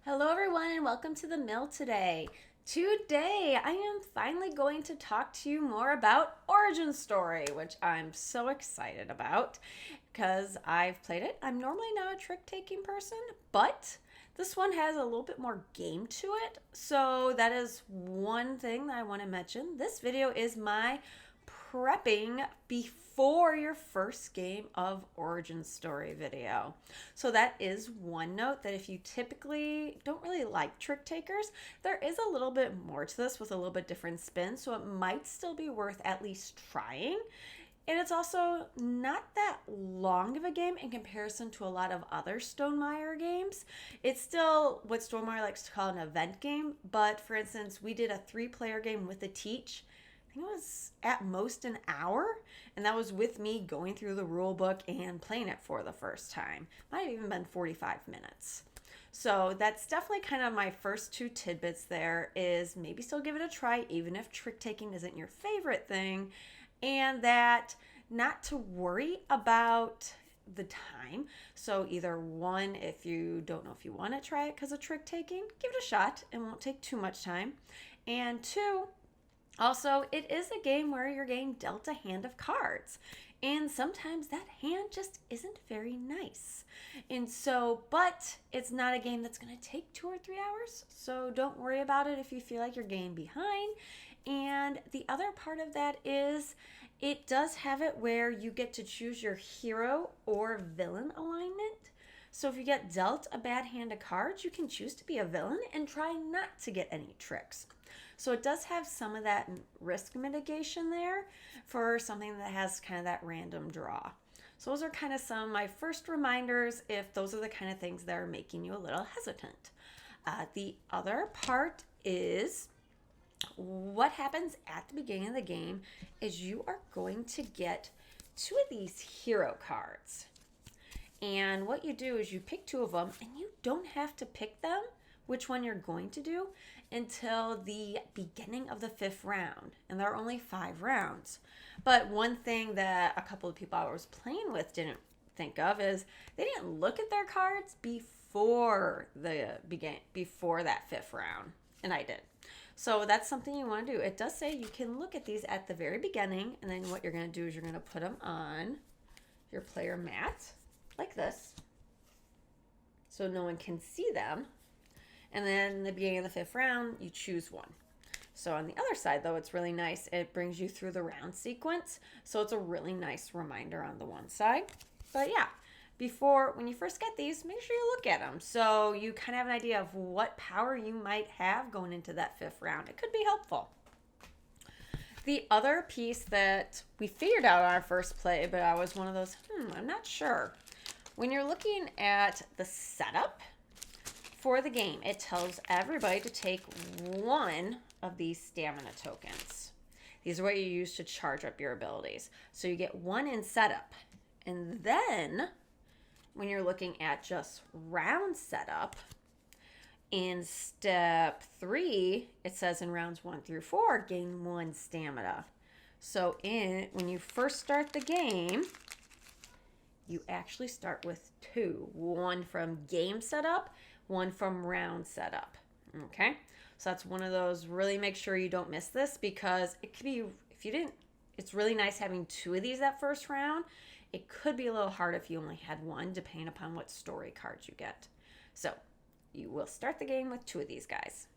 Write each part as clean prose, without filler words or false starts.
Hello everyone and welcome to the mill today. Today I am finally going to talk to you more about Origin Story, which I'm so excited about because I've played it. I'm normally not a trick-taking person, but this one has a little bit more game to it. So that is one thing that I want to mention. This video is my prepping before your first game of Origin Story video. So that is one note that if you typically don't really like trick takers, there is a little bit more to this with a little bit different spin, so it might still be worth at least trying. And it's also not that long of a game in comparison to a lot of other Stonemaier games. It's still what Stonemaier likes to call an event game, but for instance, we did a 3-player game with a teach. I think it was at most an hour, and that was with me going through the rule book and playing it for the first time. Might have even been 45 minutes. So that's definitely kind of my first 2 tidbits there is maybe still give it a try even if trick taking isn't your favorite thing, and that not to worry about the time. So either one, if you don't know if you want to try it because of trick taking, give it a shot. It won't take too much time. And 2, also, it is a game where you're getting dealt a hand of cards. And sometimes that hand just isn't very nice. And so, but it's not a game that's going to take 2 or 3 hours. So don't worry about it if you feel like you're getting behind. And the other part of that is it does have it where you get to choose your hero or villain alignment. So if you get dealt a bad hand of cards, you can choose to be a villain and try not to get any tricks. So it does have some of that risk mitigation there for something that has kind of that random draw. So those are kind of some of my first reminders if those are the kind of things that are making you a little hesitant. The other part is what happens at the beginning of the game is you are going to get 2 of these hero cards. And what you do is you pick 2 of them, and you don't have to pick them, which one you're going to do, until the beginning of the 5th round. And there are only 5 rounds. But one thing that a couple of people I was playing with didn't think of is they didn't look at their cards before that 5th round. And I did. So that's something you want to do. It does say you can look at these at the very beginning, and then what you're going to do is you're going to put them on your player mat like this so no one can see them. And then in the beginning of the 5th round, you choose one. So on the other side, though, it's really nice. It brings you through the round sequence. So it's a really nice reminder on the one side. But yeah, when you first get these, make sure you look at them so you kind of have an idea of what power you might have going into that 5th round. It could be helpful. The other piece that we figured out on our first play, but I was one of those, I'm not sure. When you're looking at the setup for the game, it tells everybody to take 1 of these stamina tokens. These are what you use to charge up your abilities. So you get 1 in setup. And then when you're looking at just round setup, in step 3, it says in rounds 1 through 4, gain 1 stamina. So when you first start the game, you actually start with 2. 1 from game setup, 1 from round setup. Okay? So that's one of those, really make sure you don't miss this because it could be, it's really nice having 2 of these that first round. It could be a little hard if you only had 1, depending upon what story cards you get. So you will start the game with 2 of these guys.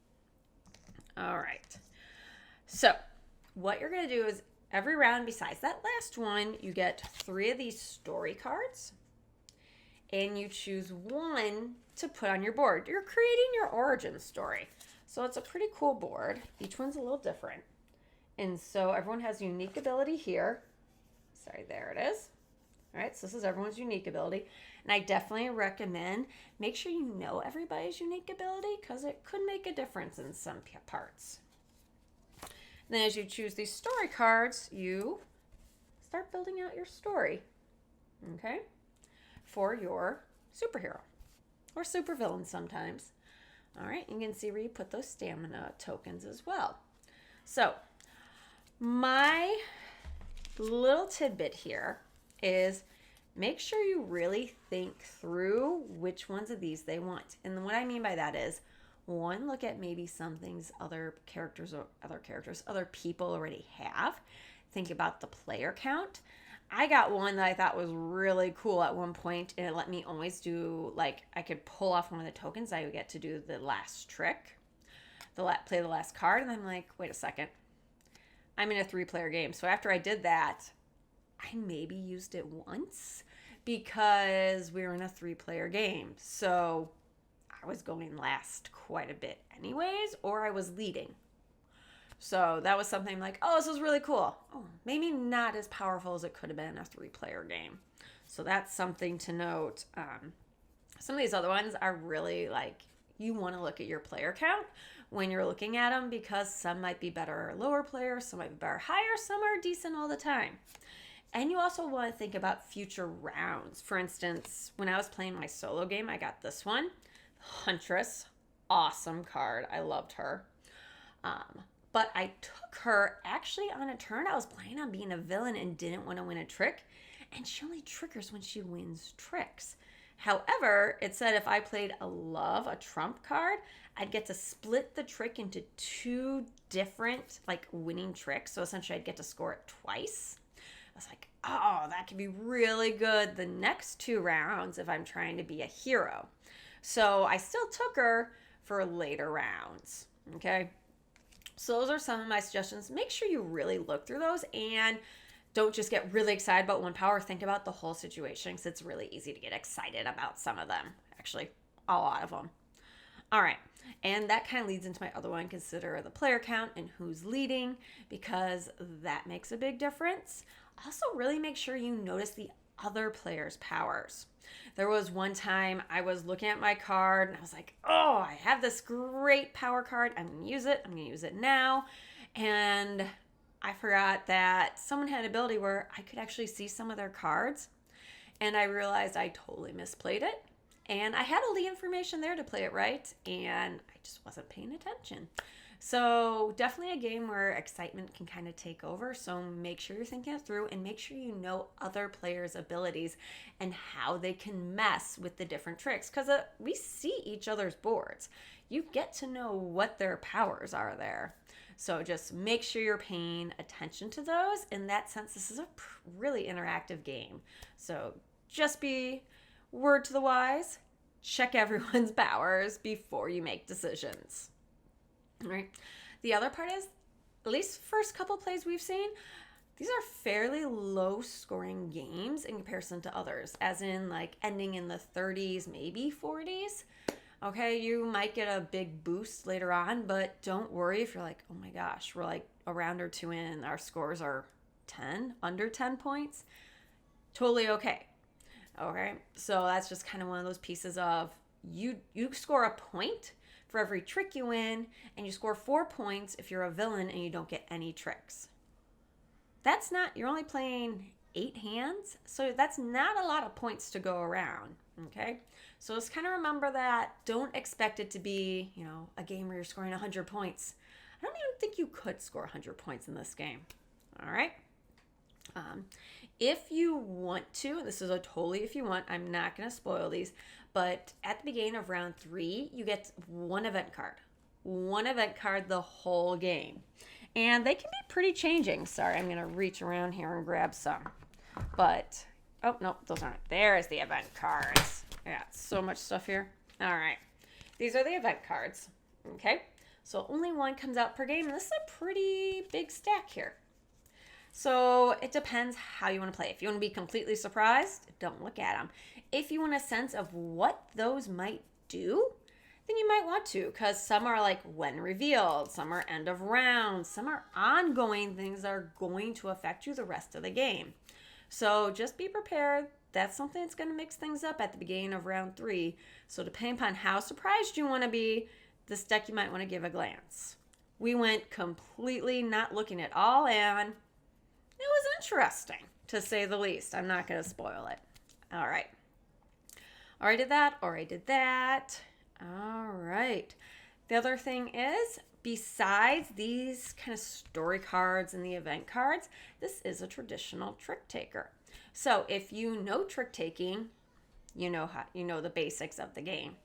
All right. So what you're going to do is every round besides that last one, you get 3 of these story cards. And you choose 1 to put on your board. You're creating your origin story. So it's a pretty cool board. Each one's a little different. And so everyone has a unique ability here. Sorry, there it is. All right, so this is everyone's unique ability. And I definitely recommend make sure you know everybody's unique ability because it could make a difference in some parts. And then as you choose these story cards, you start building out your story, okay, for your superhero or supervillain sometimes. All right, you can see where you put those stamina tokens as well. So my little tidbit here is make sure you really think through which ones of these they want. And what I mean by that is, one, look at maybe some things other people already have. Think about the player count. I got one that I thought was really cool at one point, and it let me always do, like, I could pull off one of the tokens. I would get to do the last trick, play the last card, and I'm like, wait a second. I'm in a 3-player game. So after I did that, I maybe used it once because we were in a 3-player game. So I was going last quite a bit anyways, or I was leading. So that was something like, oh, this was really cool. Oh, maybe not as powerful as it could have been a 3-player game. So that's something to note. Some of these other ones are really like, you want to look at your player count when you're looking at them, because some might be better lower players, some might be better higher, some are decent all the time. And you also want to think about future rounds. For instance, when I was playing my solo game, I got this one, Huntress. Awesome card. I loved her. But I took her actually on a turn. I was planning on being a villain and didn't want to win a trick. And she only triggers when she wins tricks. However, it said if I played a trump card, I'd get to split the trick into 2 different like winning tricks. So essentially I'd get to score it twice. I was like, oh, that could be really good the next 2 rounds if I'm trying to be a hero. So I still took her for later rounds. Okay. So those are some of my suggestions. Make sure you really look through those and don't just get really excited about one power. Think about the whole situation, because it's really easy to get excited about some of them. Actually, a lot of them. All right. And that kind of leads into my other one. Consider the player count and who's leading, because that makes a big difference. Also, really make sure you notice the other player's powers. There was one time I was looking at my card and I was like, oh, I have this great power card. I'm going to use it. I'm going to use it now. And I forgot that someone had an ability where I could actually see some of their cards. And I realized I totally misplayed it. And I had all the information there to play it right. And I just wasn't paying attention. So definitely a game where excitement can kind of take over. So make sure you're thinking it through and make sure you know other players' abilities and how they can mess with the different tricks. Because we see each other's boards. You get to know what their powers are there. So just make sure you're paying attention to those. In that sense, this is a really interactive game. So just be word to the wise. Check everyone's powers before you make decisions. All right. The other part is, at least first couple plays we've seen, these are fairly low scoring games in comparison to others, as in like ending in the 30s, maybe 40s. Okay, you might get a big boost later on, but don't worry if you're like, oh my gosh, we're like a round or 2 in, our scores are 10, under 10 points. Totally okay. Okay, so that's just kind of one of those pieces of you score a point for every trick you win, and you score 4 points if you're a villain and you don't get any tricks. That's not, you're only playing 8 hands, so that's not a lot of points to go around, okay? So just kind of remember that. Don't expect it to be, a game where you're scoring 100 points. I don't even think you could score 100 points in this game, all right? If you want to, this is a totally if you want, I'm not going to spoil these, but at the beginning of round 3, you get 1 event card. 1 event card the whole game. And they can be pretty changing. Sorry, I'm going to reach around here and grab some. But, oh, no, those aren't. There's the event cards. I got so much stuff here. All right. These are the event cards. Okay. So only 1 comes out per game. And this is a pretty big stack here. So it depends how you want to play. If you want to be completely surprised, don't look at them. If you want a sense of what those might do, then you might want to, because some are like when revealed, some are end of round, some are ongoing things that are going to affect you the rest of the game. So just be prepared. That's something that's going to mix things up at the beginning of round 3. So depending upon how surprised you want to be, this deck you might want to give a glance. We went completely not looking at all, and it was interesting, to say the least. I'm not going to spoil it. All right. Already did that. Already did that. All right. The other thing is, besides these kind of story cards and the event cards, this is a traditional trick taker. So if you know trick taking, you know the basics of the game.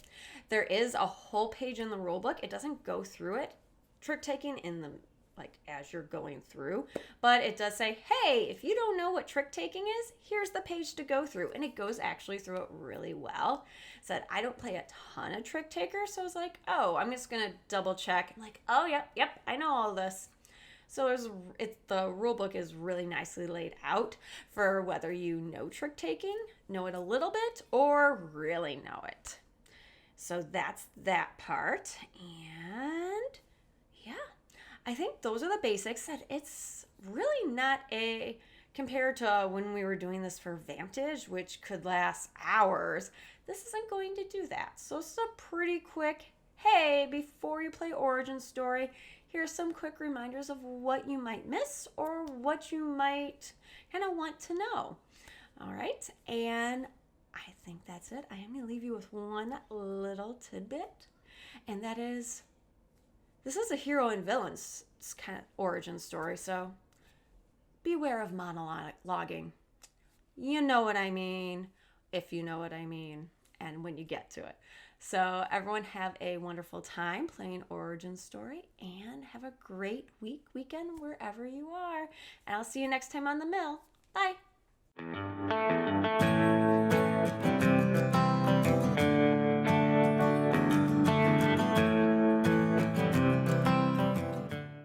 There is a whole page in the rule book. It doesn't go through it, trick taking in the like as you're going through, but it does say, hey, if you don't know what trick taking is, here's the page to go through, and it goes actually through it really well. Said I don't play a ton of trick takers, so I was like, oh, I'm just gonna double check. I'm like, oh yep, I know all this. So the rule book is really nicely laid out for whether you know trick taking, know it a little bit, or really know it. So that's that part. And yeah, I think those are the basics. That it's really not compared to when we were doing this for Vantage, which could last hours. This isn't going to do that. So it's a pretty quick, hey, before you play Origin Story, here's some quick reminders of what you might miss or what you might kind of want to know. All right, and I think that's it. I am going to leave you with one little tidbit, and that is, this is a hero and villains kind of origin story, so beware of monologuing. You know what I mean, if you know what I mean, and when you get to it. So everyone have a wonderful time playing Origin Story, and have a great weekend wherever you are. And I'll see you next time on the mill. Bye.